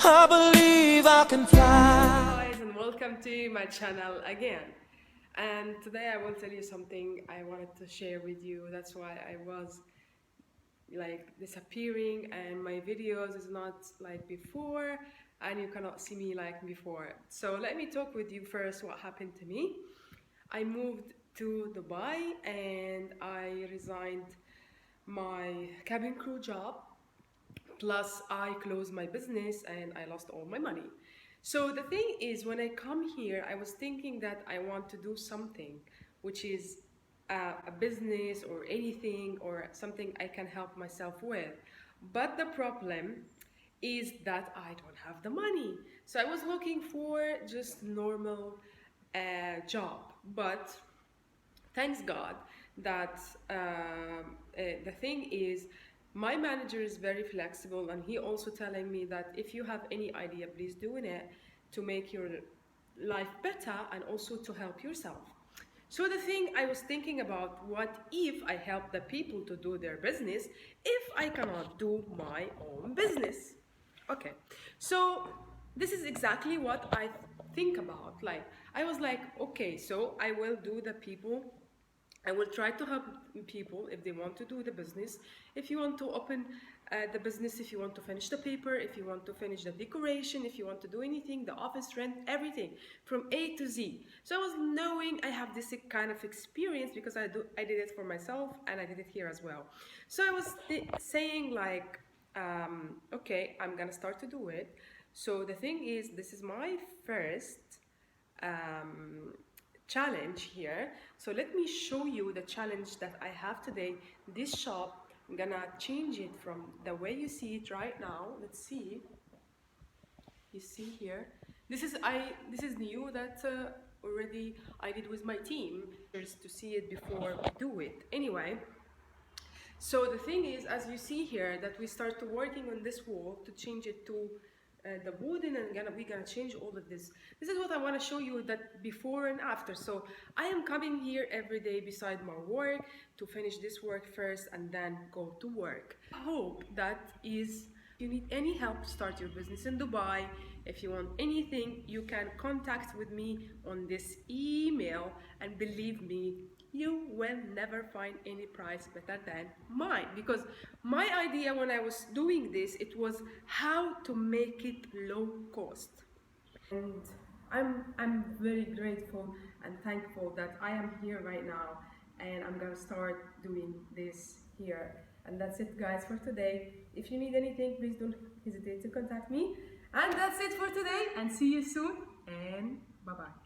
I believe I can fly. Guys, and welcome to my channel again. And today I will tell you something I wanted to share with you. That's why I was like disappearing and my videos is not like before and you cannot see me like before. So let me talk with you first what happened to me. I moved to Dubai and I resigned my cabin crew job. Plus, I closed my business and I lost all my money. So the thing is, when I come here, I was thinking that I want to do something, which is a business or anything or something I can help myself with. But the problem is that I don't have the money. So I was looking for just normal job, but thanks God that the thing is my manager is very flexible and he also telling me that if you have any idea, please do it to make your life better and also to help yourself. So the thing I was thinking about, what if I help the people to do their business if I cannot do my own business? Okay, so this is exactly what I think about. Like I was like, okay, so I will do the people, I will try to help people if they want to do the business. If you want to open the business, if you want to finish the paper, if you want to finish the decoration, if you want to do anything, the office rent, everything from A to Z. So I was knowing I have this kind of experience because I did it for myself and I did it here as well. So I was saying like, okay, I'm gonna start to do it. So the thing is, this is my first challenge here. So let me show you the challenge that I have today. This shop, I'm gonna change it from the way you see it right now. Let's see. You see here. This is new that already I did with my team, just to see it before we do it. Anyway. So the thing is, as you see here, that we start to working on this wall to change it to the wooden, and we're gonna change all of this. This is what I want to show you, that before and after. So I am coming here every day beside my work to finish this work first and then go to work. I hope that is, if you need any help to start your business in Dubai, if you want anything, you can contact with me on this email, and believe me, you will never find any price better than mine, because my idea when I was doing this, it was how to make it low cost. And I'm very grateful and thankful that I am here right now and I'm gonna start doing this here. And that's it, guys, for today. If you need anything, please don't hesitate to contact me. And that's it for today, and see you soon, and bye-bye.